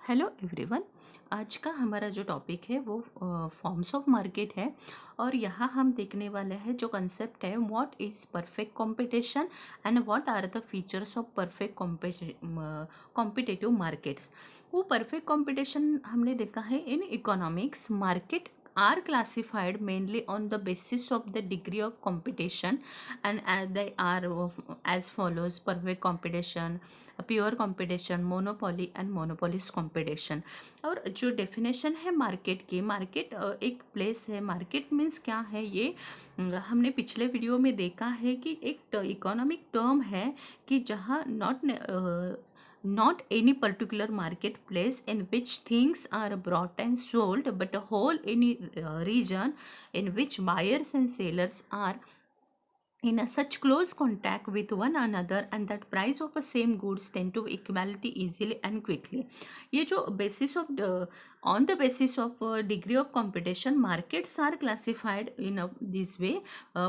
Hello everyone. आज का हमारा जो टॉपिक है वो फॉर्म्स ऑफ मार्केट है। और यहाँ हम देखने वाले हैं जो कंसेप्ट है what is perfect competition and what are the features of perfect competitive markets. वो परफेक्ट कंपटीशन हमने देखा है in economics market are classified mainly on the basis of the degree of competition, and they are as follows: perfect competition, pure competition, monopoly and monopolist competition. और जो definition है market की, market एक place है। Market means क्या है ये हमने पिछले वीडियो में देखा है कि एक इकोनॉमिक टर्म है कि जहाँ not any particular marketplace in which things are bought and sold, but a whole any region in which buyers and sellers are in a such close contact with one another and that price of the same goods tend to equality easily and quickly। ये जो basis of on the basis of degree of competition markets are classified in this way।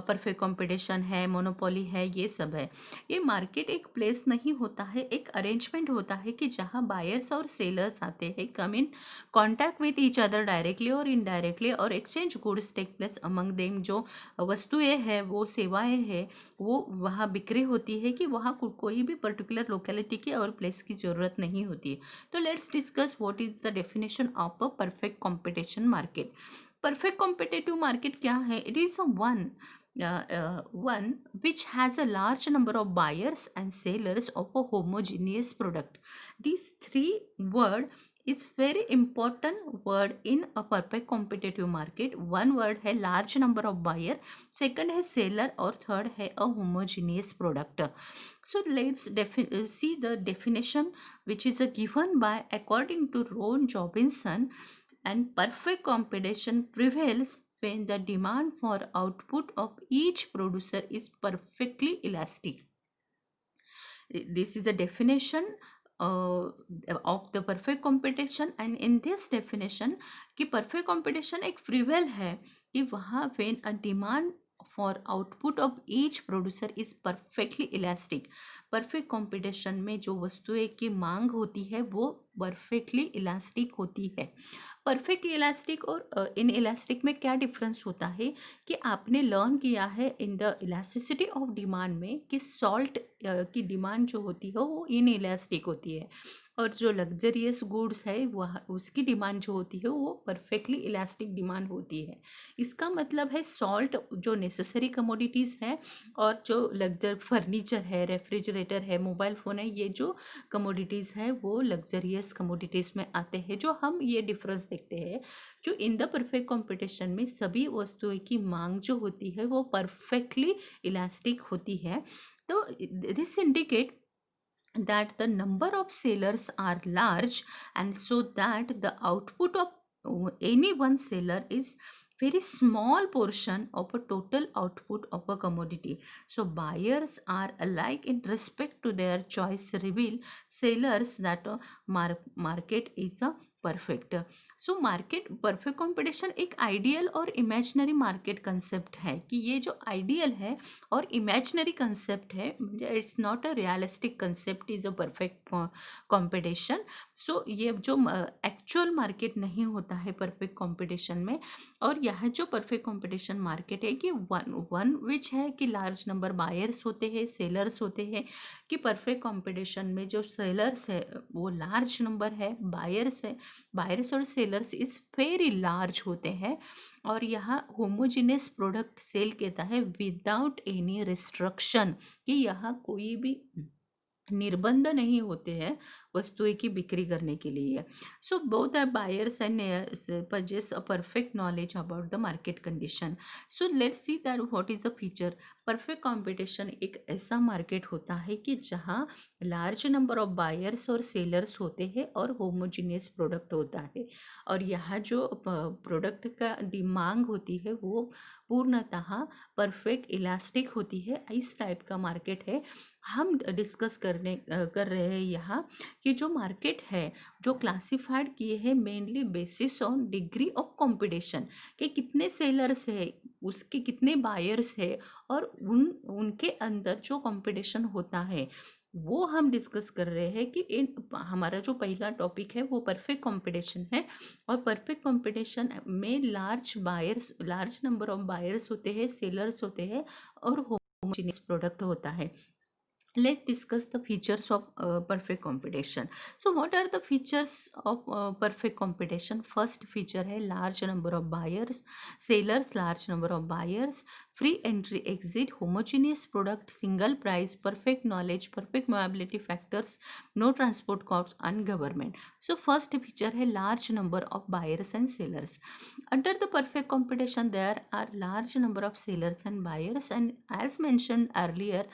perfect competition है, monopoly है, ये सब है। ये market एक place नहीं होता है, एक अरेंजमेंट होता है कि जहाँ बायर्स और सेलर्स आते हैं, come in contact with each other directly और इनडायरेक्टली, और exchange goods take place among them. जो वस्तुएं हैं, वो सेवाएं हैं, वो वहाँ बिक्री होती है कि वहाँ कोई भी पर्टिकुलर लोकेलिटी की और प्लेस की ज़रूरत नहीं होती है। तो let's discuss what is the definition of a perfect competition market. Perfect competitive market क्या है? It is a one which has a large number of buyers and sellers of a homogeneous product. These three word is very important word in a perfect competitive market। one word है large number of buyer, second है seller, और third है a homogeneous product। So let's see the definition which is given by according to Ron Robinson। and perfect competition prevails when the demand for output of each producer is perfectly elastic। This is a definition of the perfect competition, and in this definition कि perfect competition एक prevail है कि वहाँ when a demand for output of each producer is perfectly elastic। perfect competition में जो वस्तुएं की मांग होती है वो परफेक्टली इलास्टिक होती है। परफेक्ट इलास्टिक और इन इलास्टिक में क्या डिफरेंस होता है कि आपने लर्न किया है in the elasticity of demand में कि सॉल्ट की डिमांड जो होती है वो इन इलास्टिक होती है, और जो लग्जरियस गुड्स है वह उसकी डिमांड जो होती है वो परफेक्टली इलास्टिक डिमांड होती है। इसका मतलब है सॉल्ट जो नेसेसरी कमोडिटीज़ है, और जो लग्जर फर्नीचर है, रेफ्रिजरेटर है, मोबाइल फ़ोन है, ये जो कमोडिटीज़ है वो लग्जरियस कमोडिटीज़ में आते हैं। जो हम ये डिफरेंस देखते हैं, जो इन द परफेक्ट कंपटीशन में सभी वस्तुओं की मांग जो होती है वो परफेक्टली इलास्टिक होती है। तो this indicate that the number of sellers are large, and so that the output of any one seller is very small portion of a total output of a commodity। so buyers are alike in respect to their choice reveal sellers that market is a perfect. So market perfect competition एक ideal और imaginary market concept है कि ये जो ideal है और imaginary concept है, it's not a realistic concept is a perfect competition. So ये जो एक्चुअल मार्केट नहीं होता है परफेक्ट कंपटीशन में। और यह जो परफेक्ट कंपटीशन मार्केट है कि वन विच है कि लार्ज नंबर बायर्स होते हैं, सेलर्स होते हैं, कि परफेक्ट कंपटीशन में जो सेलर्स है वो लार्ज नंबर है, बायर्स और सेलर्स इस वेरी लार्ज होते हैं। और यहाँ होमोजीनियस प्रोडक्ट सेल कहता है विदाउट एनी रिस्ट्रक्शन, कि यहाँ कोई भी निर्बंध नहीं होते हैं वस्तुएं की बिक्री करने के लिए। So both are buyers and possess a perfect knowledge about the market condition. So let's see that what is the feature. Perfect competition एक ऐसा मार्केट होता है कि जहाँ लार्ज नंबर ऑफ बायर्स और सेलर्स होते हैं और होमोजीनियस प्रोडक्ट होता है, और यहाँ जो प्रोडक्ट का मांग होती है वो पूर्णतः परफेक्ट इलास्टिक होती है। इस टाइप का मार्केट है हम डिस्कस कर रहे हैं यहाँ, कि जो मार्केट है जो क्लासिफाइड किए हैं mainly basis on degree of competition, कि कितने सेलर्स है, उसके कितने बायर्स है, और उनके अंदर जो कंपटीशन होता है वो हम डिस्कस कर रहे हैं कि इन हमारा जो पहला टॉपिक है वो परफेक्ट कंपटीशन है। और परफेक्ट कंपटीशन में लार्ज नंबर ऑफ बायर्स होते हैं, सेलर्स होते हैं और होमोजेनियस प्रोडक्ट होता है। Let's discuss the features of perfect competition. So what are the features of perfect competition? First feature है large number of buyers, sellers, large number of buyers, free entry exit, homogeneous product, single price, perfect knowledge, perfect viability factors, no transport costs and government. So first feature है large number of buyers and sellers. Under the perfect competition there are large number of sellers and buyers, and as mentioned earlier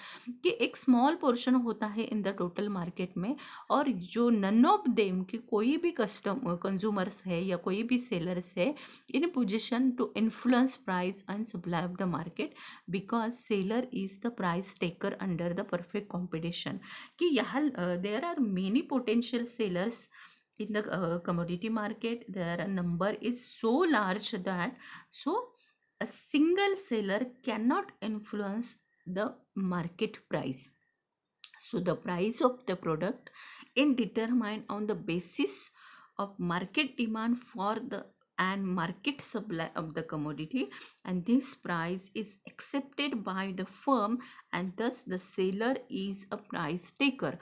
कि एक small portion होता है in the total market में, और जो none of them कि कोई भी कंज्यूमर्स है या कोई भी सेलर्स है in position to influence price and supply of the market, because seller is the price taker under the perfect competition. कि यहाँ there are many potential sellers in the commodity market. Their number is so large that so a single seller cannot influence the market price. So the price of the product is determined on the basis of market demand for the and market supply of the commodity, and this price is accepted by the firm, and thus the seller is a price taker.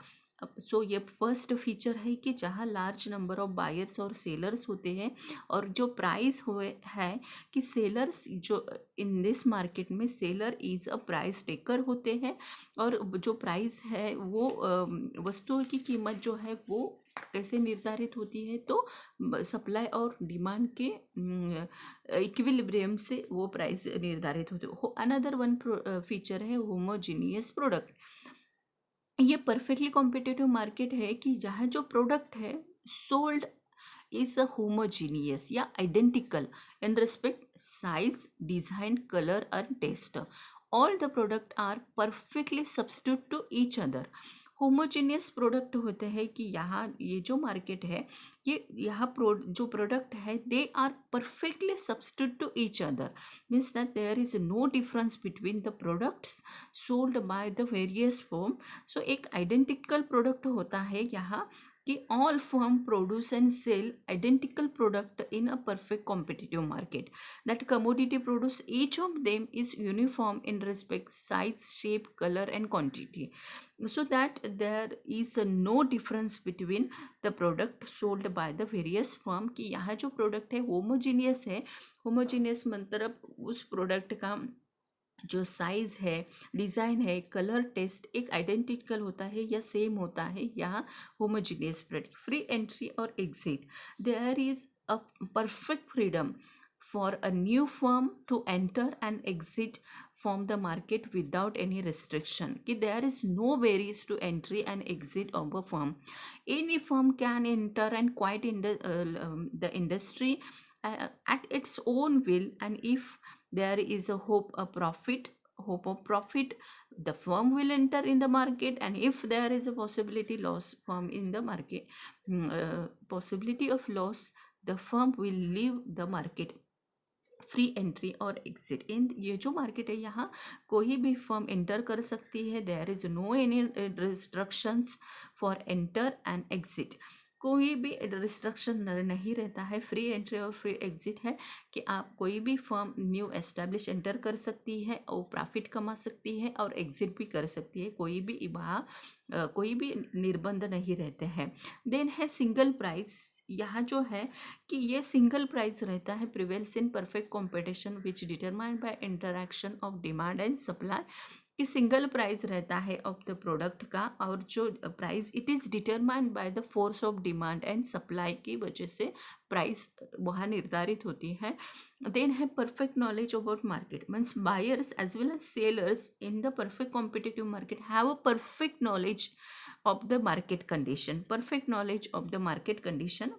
सो ये first feature है कि जहाँ large number of buyers और sellers होते हैं, और जो price हुए है कि सेलर्स जो इन दिस मार्केट में seller is a price taker होते हैं, और जो प्राइस है वो वस्तुओं की कीमत जो है वो कैसे निर्धारित होती है, तो सप्लाई और डिमांड के इक्विलिब्रियम से वो प्राइस निर्धारित होते हो। अनदर वन फीचर है होमोजीनियस प्रोडक्ट। ये परफेक्टली कॉम्पिटिटिव मार्केट है कि जहाँ जो प्रोडक्ट है सोल्ड इज अ होमोजीनियस या identical in respect size, design, colour and taste. All the product are perfectly substitute to each other. Homogeneous product होते हैं कि यहाँ ये जो मार्केट है ये यहाँ जो प्रोडक्ट है they are perfectly substitute to each other, means that there is no difference between the products sold by the various firm. So एक आइडेंटिकल प्रोडक्ट होता है यहाँ कि all firm produce and sell identical product in a perfect competitive market. That commodity produce, each of them is uniform in respect size, shape, color and quantity, so that there is no difference between the product sold by the various firm। कि यहाँ जो product है homogeneous है। Homogeneous मतलब उस product का जो size है, डिज़ाइन है, कलर, टेस्ट एक आइडेंटिकल होता है या सेम होता है। यहाँ होमोजीनियस प्रोडक्ट। फ्री एंट्री और exit, there is a perfect freedom for a new firm to enter and exit from the market without any restriction, कि there is no barriers to entry and exit of a firm. Any firm can enter and quit in the industry at its own will, and if there is a hope of profit, the firm will enter in the market, and if there is a possibility loss firm in the market, possibility of loss, the firm will leave the market। Free entry और exit, इन ये जो market है यहाँ कोई भी firm enter कर सकती है। There is no any restrictions for enter and exit, कोई भी रिस्ट्रिक्शन नहीं रहता है। फ्री एंट्री और फ्री एग्जिट है कि आप कोई भी फर्म न्यू एस्टेब्लिश एंटर कर सकती है और प्रॉफिट कमा सकती है और एग्जिट भी कर सकती है, कोई भी वहाँ कोई भी निर्बंध नहीं रहते हैं। देन है सिंगल प्राइस, यहाँ जो है कि ये सिंगल प्राइस रहता है prevails in perfect competition which determined by interaction of demand and supply, कि सिंगल प्राइस रहता है ऑफ द प्रोडक्ट का, और जो price it is determined by the force of demand and supply की वजह से प्राइस वहाँ निर्धारित होती है। देन है perfect knowledge about market, means buyers as well as sellers in the perfect competitive market have a perfect knowledge of the market condition, perfect knowledge of the market condition.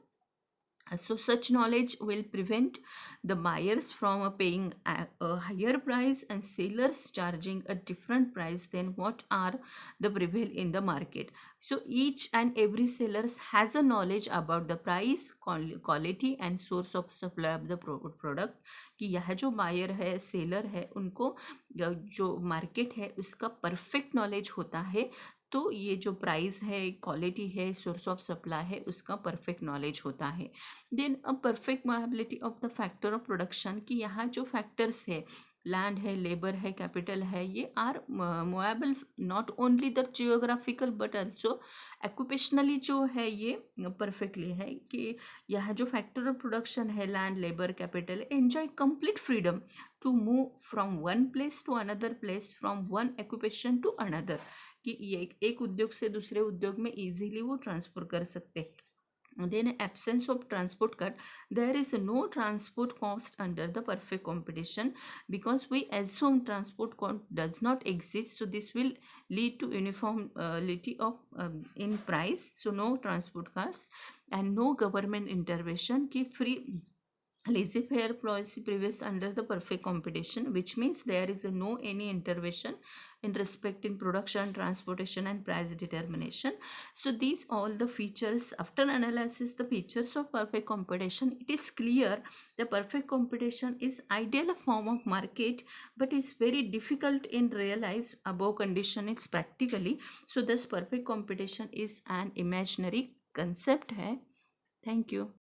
So such knowledge will prevent the buyers from paying a higher price and sellers charging a different price than what are the prevail in the market. So each and every sellers has a knowledge about the price, quality and source of supply of the product, कि यह जो buyer है, seller है, उनको जो market है उसका perfect knowledge होता है, तो ये जो प्राइस है, क्वालिटी है, सोर्स ऑफ सप्लाई है, उसका परफेक्ट नॉलेज होता है। Then a perfect mobility of the factor of production, कि यहाँ जो फैक्टर्स है, लैंड है, लेबर है, कैपिटल है, ये are mobile not only the geographical but also occupationally जो है ये परफेक्टली है, कि यहाँ जो फैक्टर ऑफ प्रोडक्शन है, land, labour, capital, enjoy complete freedom to move from one place to another place, from one occupation to another, कि ये एक उद्योग से दूसरे उद्योग में इजीली वो ट्रांसफर कर सकते हैं। Then absence of transport cut, there is no transport cost under the perfect competition, because we assume transport cost does not exist, so this will lead to uniformity of in price, so no transport cost, and no government intervention, ki free laissez-faire policy prevails under the perfect competition, which means there is no any intervention in respect in production, transportation, and price determination. So these all the features, after analysis the features of perfect competition, it is clear the perfect competition is ideal form of market, but is very difficult in realize above condition is practically. So this perfect competition is an imaginary concept है. Thank you.